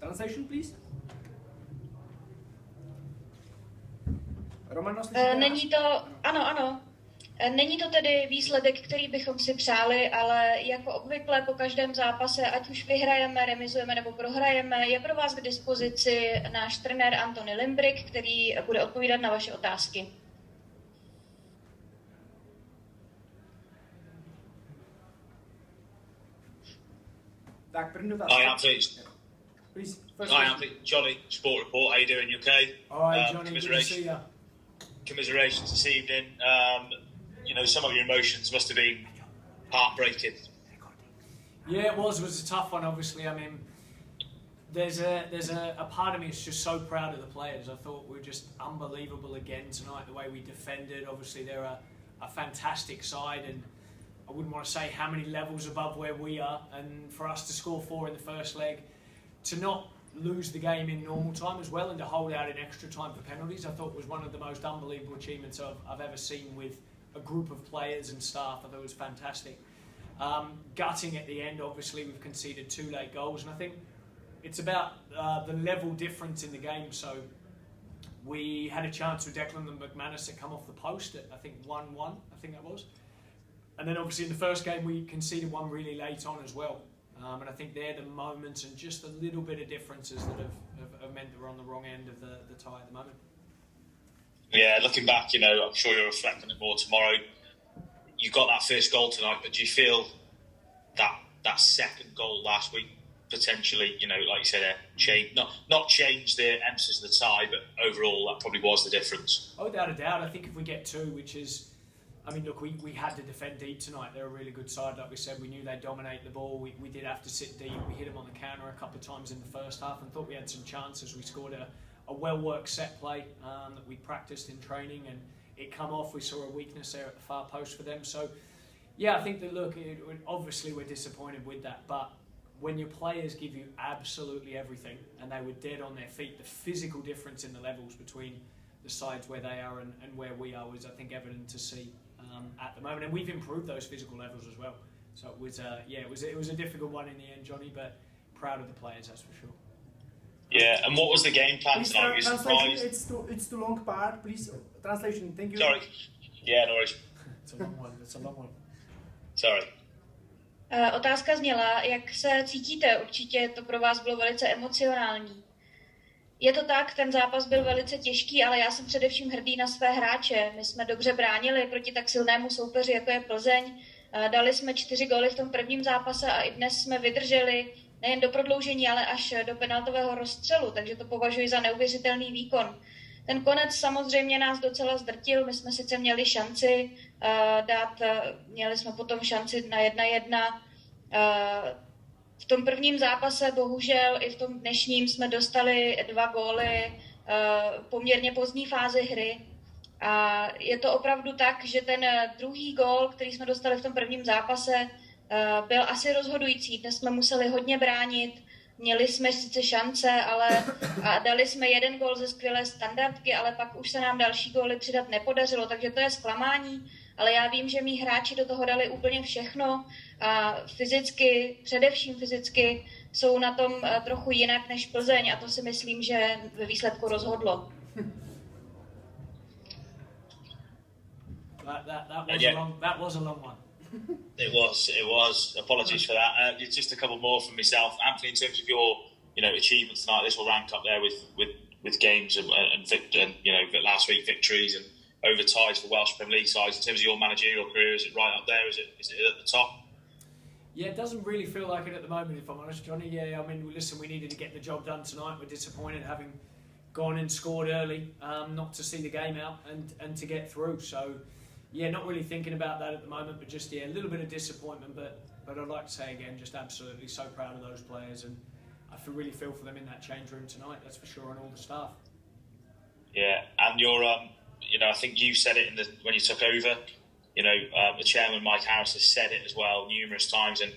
Translation, please. Roman, není to, ano. Není to tedy výsledek, který bychom si přáli, ale jako obvykle po každém zápase, ať už vyhrajeme, remizujeme nebo prohrajeme, je pro vás k dispozici náš trenér Anthony Limbrick, který bude odpovídat na vaše otázky. Tak, první otázka. Hi, Anthony. Please, Hi, Anthony. Johnny, Sport Report. How you doing? You okay? Hi, Johnny. Good to see you. Commiserations this evening. Some of your emotions must have been heartbreaking. Yeah, it was a tough one. Obviously, I mean, there's a part of me that's just so proud of the players. I thought we were just unbelievable again tonight. The way we defended. Obviously, they're a fantastic side, and I wouldn't want to say how many levels above where we are. And for us to score 4 in the first leg, to not lose the game in normal time as well, and to hold out in extra time for penalties, I thought was one of the most unbelievable achievements I've ever seen with a group of players and staff. I thought it was fantastic. Gutting at the end, obviously, we've conceded 2 late goals, and I think it's about the level difference in the game. So we had a chance with Declan and McManus to come off the post at, I think, 1-1, I think that was. And then obviously in the first game we conceded 1 really late on as well. And I think they're the moments and just a little bit of differences that have meant that we're on the wrong end of the tie at the moment. Yeah, looking back, I'm sure you'll reflect on it more tomorrow. You got that first goal tonight, but do you feel that second goal last week potentially, like you said, not change the emphasis of the tie, but overall that probably was the difference? Oh, without a doubt. I think if we get 2, which is, I mean, look, we had to defend deep tonight. They're a really good side. Like we said, we knew they'd dominate the ball. We did have to sit deep. We hit them on the counter a couple of times in the first half and thought we had some chances. We scored a well-worked set play that we practiced in training, and it come off. We saw a weakness there at the far post for them. So, yeah, I think that, look, obviously we're disappointed with that, but when your players give you absolutely everything and they were dead on their feet, the physical difference in the levels between the sides where they are and where we are was, I think, evident to see at the moment. And we've improved those physical levels as well. So it was, it was a difficult one in the end, Johnny, but proud of the players, that's for sure. Yeah, and what was the game plan tonight? Were you surprised? It's too long part, please. Translation, thank you. Sorry. Yeah, no worries. It's a long one. Sorry. Otázka zněla, jak se cítíte? Určitě to pro vás bylo velice emocionální. Je to tak, ten zápas byl velice těžký, ale já jsem především hrdý na své hráče. My jsme dobře bránili proti tak silnému soupeři, jako je Plzeň. Dali jsme 4 góly v tom prvním zápase a i dnes jsme vydrželi nejen do prodloužení, ale až do penaltového rozstřelu, takže to považuji za neuvěřitelný výkon. Ten konec samozřejmě nás docela zdrtil, my jsme sice měli šanci měli jsme potom šanci na 1-1. V tom prvním zápase, bohužel i v tom dnešním, jsme dostali 2 góly poměrně pozdní fázi hry. A je to opravdu tak, že ten druhý gól, který jsme dostali v tom prvním zápase, byl asi rozhodující. Dnes jsme museli hodně bránit, měli jsme sice šance, ale dali jsme 1 gól ze skvělé standardky, ale pak už se nám další góly přidat nepodařilo, takže to je zklamání. Ale já vím, že mý hráči do toho dali úplně všechno a především fyzicky, jsou na tom trochu jinak než Plzeň a to si myslím, že ve výsledku rozhodlo. That was a long one. It was. Apologies for that. Just a couple more from myself, Anthony. In terms of your, achievements tonight, this will rank up there with games and last week victories and over ties for Welsh Premier League sides. In terms of your managerial career, is it right up there? Is it at the top? Yeah, it doesn't really feel like it at the moment, if I'm honest, Johnny. Yeah, I mean, listen, we needed to get the job done tonight. We're disappointed having gone and scored early, not to see the game out and to get through. So, yeah, not really thinking about that at the moment, but just, a little bit of disappointment. But I'd like to say again, just absolutely so proud of those players, and I really feel for them in that change room tonight, that's for sure, and all the staff. Yeah, and you're, I think you said it when you took over. The chairman, Mike Harris, has said it as well numerous times, and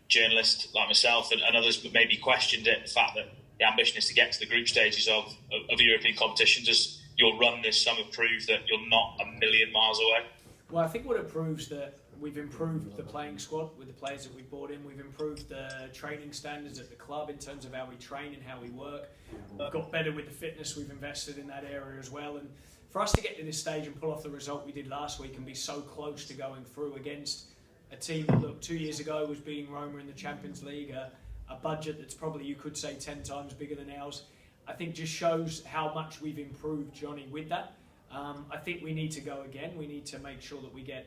journalists like myself and others maybe questioned it. The fact that the ambition is to get to the group stages of European competitions. Does your run this summer prove that you're not a million miles away? Well, I think what it proves that we've improved the playing squad with the players that we've brought in. We've improved the training standards at the club in terms of how we train and how we work. We've got better with the fitness. We've invested in that area as well. And for us to get to this stage and pull off the result we did last week and be so close to going through against a team that, look, 2 years ago was beating Roma in the Champions League, a budget that's probably, you could say, 10 times bigger than ours, I think just shows how much we've improved, Johnny, with that. I think we need to go again. We need to make sure that we get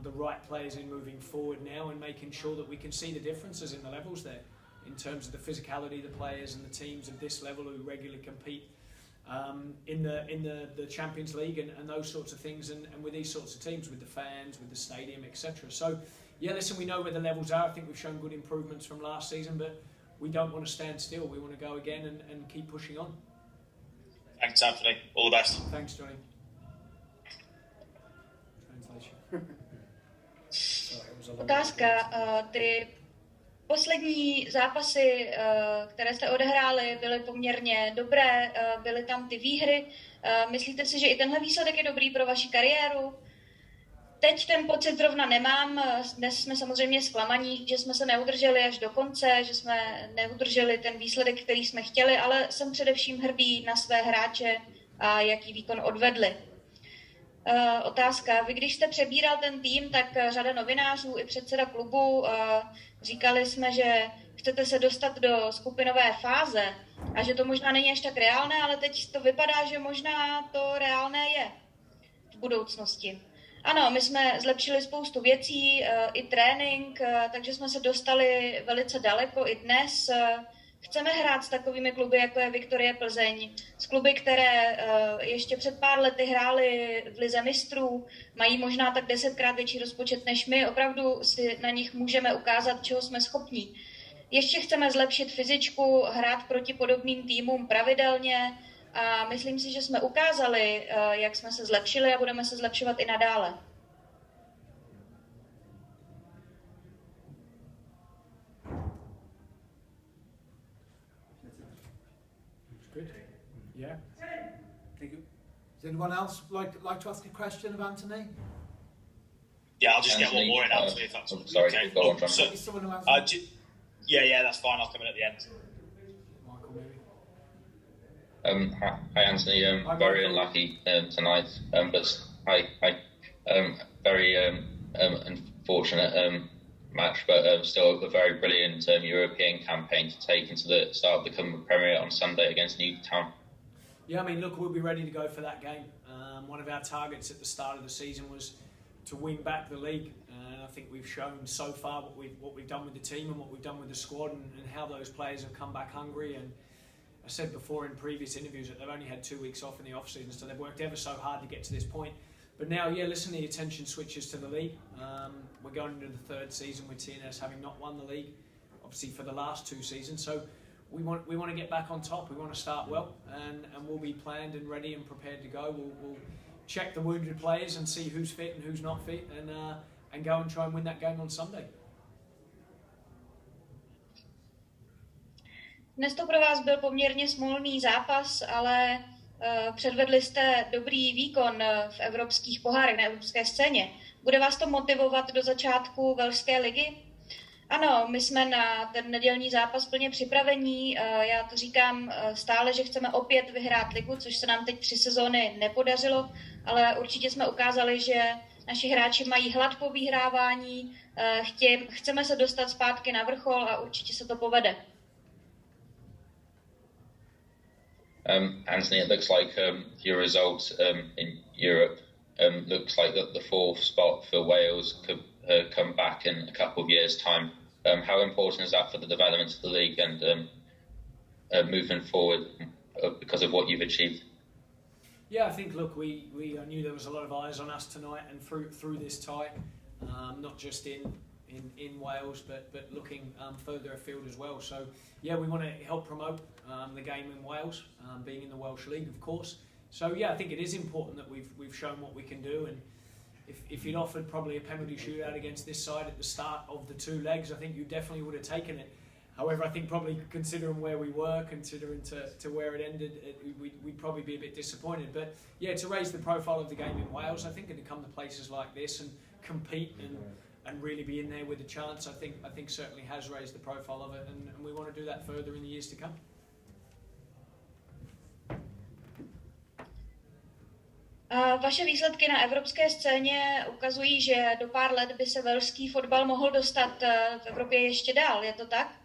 the right players in moving forward now and making sure that we can see the differences in the levels there in terms of the physicality of the players and the teams of this level who regularly compete in the Champions League and those sorts of things, and with these sorts of teams, with the fans, with the stadium, etc. So, yeah, listen, we know where the levels are. I think we've shown good improvements from last season, but we don't want to stand still. We want to go again and keep pushing on. Thanks, Anthony. All the best. Thanks, Johnny. Otázka. Ty poslední zápasy, které jste odehráli, byly poměrně dobré, byly tam ty výhry. Myslíte si, že i tenhle výsledek je dobrý pro vaši kariéru? Teď ten pocit zrovna nemám. Dnes jsme samozřejmě zklamaní, že jsme se neudrželi až do konce, že jsme neudrželi ten výsledek, který jsme chtěli, ale jsem především hrdý na své hráče a jaký výkon odvedli. Otázka. Vy, když jste přebíral ten tým, tak řada novinářů i předseda klubu říkali jsme, že chcete se dostat do skupinové fáze a že to možná není až tak reálné, ale teď to vypadá, že možná to reálné je v budoucnosti. Ano, my jsme zlepšili spoustu věcí, i trénink, takže jsme se dostali velice daleko i dnes. Chceme hrát s takovými kluby, jako je Viktorie Plzeň, s kluby, které ještě před pár lety hrály v lize mistrů, mají možná tak 10krát větší rozpočet než my, opravdu si na nich můžeme ukázat, čeho jsme schopní. Ještě chceme zlepšit fyzičku, hrát proti podobným týmům pravidelně a myslím si, že jsme ukázali, jak jsme se zlepšili a budeme se zlepšovat i nadále. Good. Yeah. Thank you. Does anyone else like to ask a question of Anthony? Yeah, I'll just Anthony, get one more in, Anthony, if that's sorry, okay. go on, John. Is someone who has Yeah, that's fine. I'll come in at the end. Michael, maybe. Hi Anthony, Hi, very Michael. unlucky tonight, but very unfortunate match, but still a very brilliant European campaign to take into the start of the Premier on Sunday against Newtown. Yeah, I mean, look, we'll be ready to go for that game. One of our targets at the start of the season was to win back the league. I think we've shown so far what we've done with the team and what we've done with the squad and how those players have come back hungry. And I said before in previous interviews that they've only had 2 weeks off in the off-season, so they've worked ever so hard to get to this point. But now, yeah, listen, the attention switches to the league. We're going into the third season with TNS having not won the league, obviously for the last 2 seasons. So we want to get back on top. We want to start well, and we'll be planned and ready and prepared to go. We'll check the wounded players and see who's fit and who's not fit, and go and try and win that game on Sunday. Dnes to pro vás byl poměrně smolný zápas, ale předvedli jste dobrý výkon v evropských pohárech, na evropské scéně. Bude vás to motivovat do začátku Velšské ligy? Ano, my jsme na ten nedělní zápas plně připravení. Já to říkám stále, že chceme opět vyhrát ligu, což se nám teď 3 sezóny nepodařilo, ale určitě jsme ukázali, že naši hráči mají hlad po vyhrávání, chceme se dostat zpátky na vrchol a určitě se to povede. Anthony, it looks like your results in Europe looks like the 4th spot for Wales could come back in a couple of years' time. How important is that for the development of the league and moving forward because of what you've achieved? Yeah, I think, look, we knew there was a lot of eyes on us tonight and through this tie, not just in Wales, but looking further afield as well. So, yeah, we want to help promote the game in Wales, being in the Welsh League, of course. So, yeah, I think it is important that we've shown what we can do. And if you'd offered probably a penalty shootout against this side at the start of the 2 legs, I think you definitely would have taken it. However, I think probably considering where we were, considering to where it ended, we'd probably be a bit disappointed. But yeah, to raise the profile of the game in Wales, I think, and to come to places like this and compete and really be in there with a chance, I think certainly has raised the profile of it, and we want to do that further in the years to come. Vaše výsledky na evropské scéně ukazují, že do pár let by se velšský fotbal mohl dostat v Evropě ještě dál, je to tak?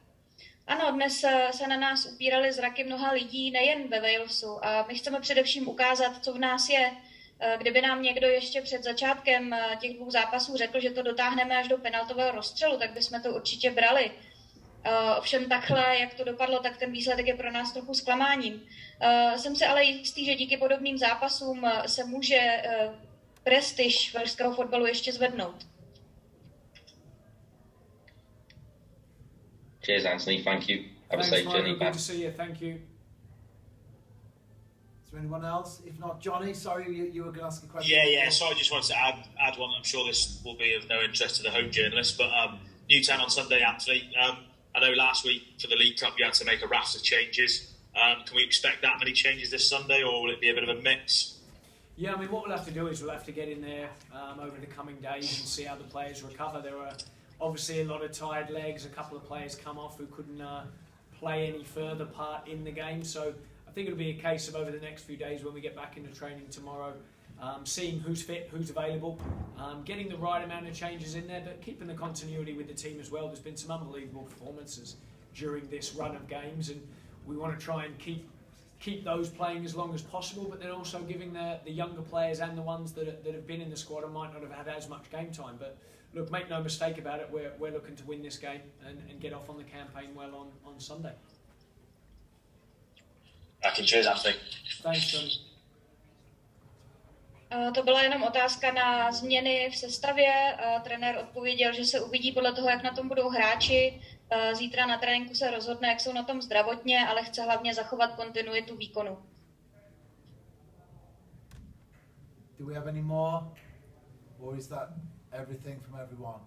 Ano, dnes se na nás upírali zraky mnoha lidí, nejen ve Walesu, a my chceme především ukázat, co v nás je. Kdyby nám někdo ještě před začátkem těch 2 zápasů řekl, že to dotáhneme až do penaltového rozstřelu, tak bychom to určitě brali. Ovšem takhle, jak to dopadlo, tak ten výsledek je pro nás trochu zklamáním. Jsem si ale jistý, že díky podobným zápasům se může prestiž velšského fotbalu ještě zvednout. Cheers, Anthony. Thank you. Have a safe journey back. Good to see you. Thank you. Is there anyone else? If not, Johnny, sorry, you were going to ask a question. Yeah. So I just wanted to add one. I'm sure this will be of no interest to the home journalists, but Newtown on Sunday, Anthony. I know last week for the League Cup you had to make a raft of changes. Can we expect that many changes this Sunday, or will it be a bit of a mix? Yeah, I mean, what we'll have to do is we'll have to get in there over the coming days and see how the players recover. There are obviously a lot of tired legs. A couple of players come off who couldn't play any further part in the game. So I think it'll be a case of over the next few days when we get back into training tomorrow, seeing who's fit, who's available, getting the right amount of changes in there, but keeping the continuity with the team as well. There's been some unbelievable performances during this run of games, and we want to try and keep those playing as long as possible, but then also giving the younger players and the ones that have been in the squad and might not have had as much game time. But look, make no mistake about it, we're looking to win this game and get off on the campaign well on Sunday. Cheers, Anthony. Thanks, Tony. To byla jenom otázka na změny v sestavě. Trenér odpověděl, že se uvidí podle toho, jak na tom budou hráči. Zítra na tréninku se rozhodne, jak jsou na tom zdravotně, ale chce hlavně zachovat kontinuitu výkonu. Do we have any more? Or is that everything from everyone?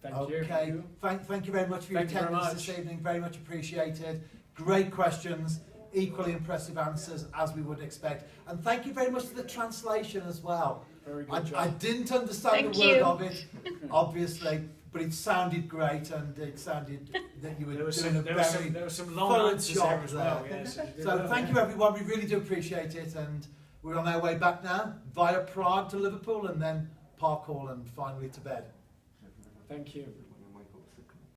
Thank you. Okay. Thank you very much for your attendance this evening. Very much appreciated. Great questions. Equally impressive answers, as we would expect. And thank you very much for the translation as well. Very good job. I didn't understand the word of it, obviously, but it sounded great, and it sounded that you were doing a very there were some long thorough answers job there as well. Yes, So thank you, everyone. We really do appreciate it, and we're on our way back now via Prague to Liverpool, and then Park Hall, and finally to bed. Thank you.